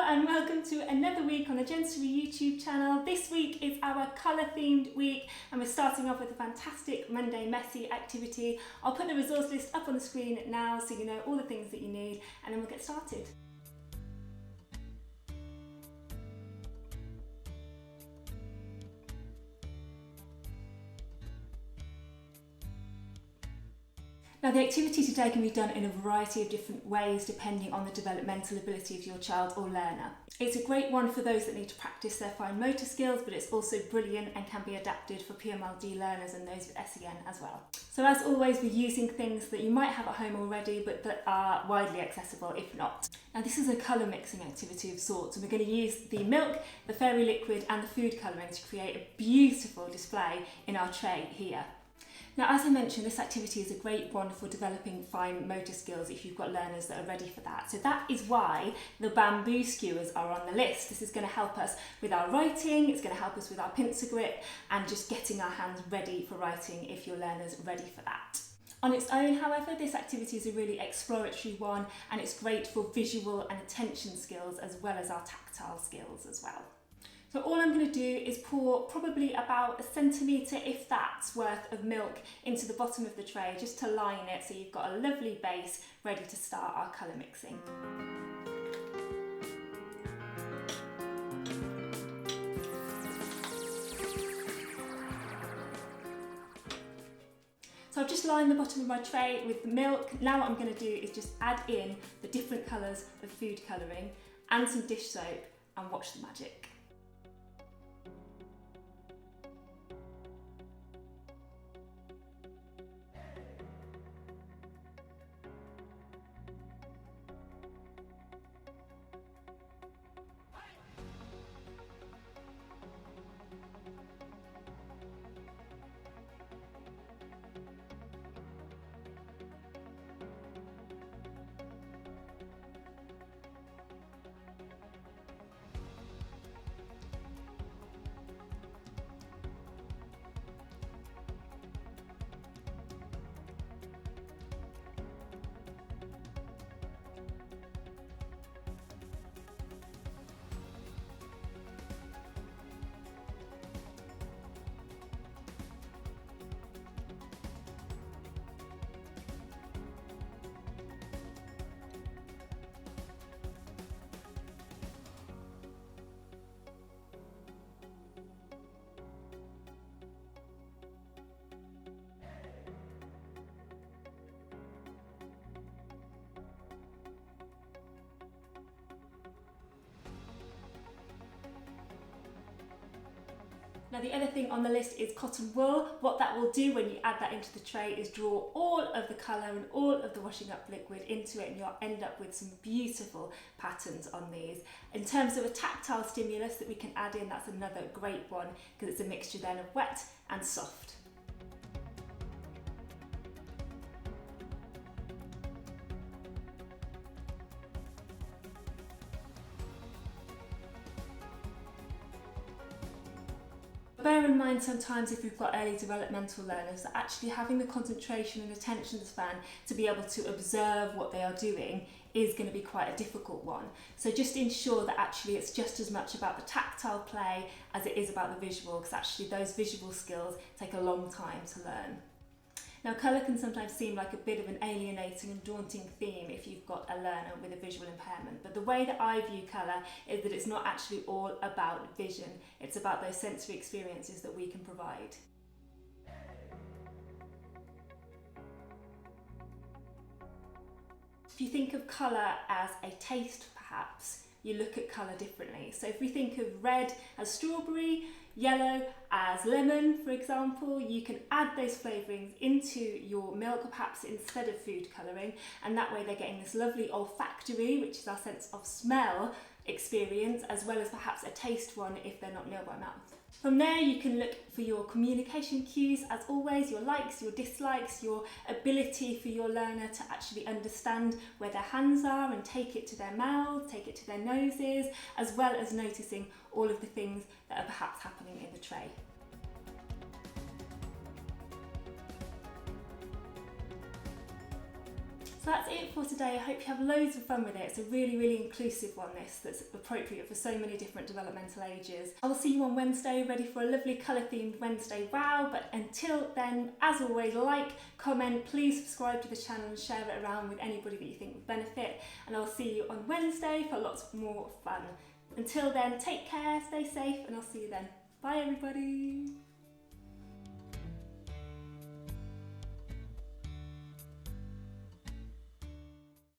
and welcome to another week on the Jensory YouTube channel. This week is our colour themed week and we're starting off with a fantastic Monday messy activity. I'll put the resource list up on the screen now so you know all the things that you need, and then we'll get started. Now the activity today can be done in a variety of different ways depending on the developmental ability of your child or learner. It's a great one for those that need to practice their fine motor skills, but it's also brilliant and can be adapted for PMLD learners and those with SEN as well. So as always, we're using things that you might have at home already but that are widely accessible if not. Now this is a colour mixing activity of sorts, and we're going to use the milk, the fairy liquid and the food colouring to create a beautiful display in our tray here. Now, as I mentioned, this activity is a great one for developing fine motor skills if you've got learners that are ready for that. So that is why the bamboo skewers are on the list. This is going to help us with our writing, it's going to help us with our pincer grip and just getting our hands ready for writing if your learner's ready for that. On its own, however, this activity is a really exploratory one and it's great for visual and attention skills as well as our tactile skills as well. So all I'm going to do is pour probably about 1 centimetre, if that's, worth of milk into the bottom of the tray just to line it so you've got a lovely base ready to start our colour mixing. So I've just lined the bottom of my tray with the milk. Now what I'm going to do is just add in the different colours of food colouring and some dish soap and watch the magic. Now the other thing on the list is cotton wool. What that will do when you add that into the tray is draw all of the colour and all of the washing up liquid into it, and you'll end up with some beautiful patterns on these. In terms of a tactile stimulus that we can add in, that's another great one because it's a mixture then of wet and soft. Bear in mind sometimes if we've got early developmental learners that actually having the concentration and attention span to be able to observe what they are doing is going to be quite a difficult one. So just ensure that actually it's just as much about the tactile play as it is about the visual, because actually those visual skills take a long time to learn. Now colour can sometimes seem like a bit of an alienating and daunting theme if you've got a learner with a visual impairment, but the way that I view colour is that it's not actually all about vision, it's about those sensory experiences that we can provide. If you think of colour as a taste perhaps, you look at colour differently. So if we think of red as strawberry, yellow as lemon, for example, you can add those flavourings into your milk, perhaps instead of food colouring, and that way they're getting this lovely olfactory, which is our sense of smell experience, as well as perhaps a taste one if they're not near by mouth. From there you can look for your communication cues, as always, your likes, your dislikes, your ability for your learner to actually understand where their hands are and take it to their mouth, take it to their noses, as well as noticing all of the things that are perhaps happening in the tray. So that's it for today. I hope you have loads of fun with it. It's a really, really inclusive one, this, that's appropriate for so many different developmental ages. I will see you on Wednesday, ready for a lovely colour-themed Wednesday wow. But until then, as always, like, comment, please subscribe to the channel and share it around with anybody that you think would benefit. And I'll see you on Wednesday for lots more fun. Until then, take care, stay safe, and I'll see you then. Bye everybody!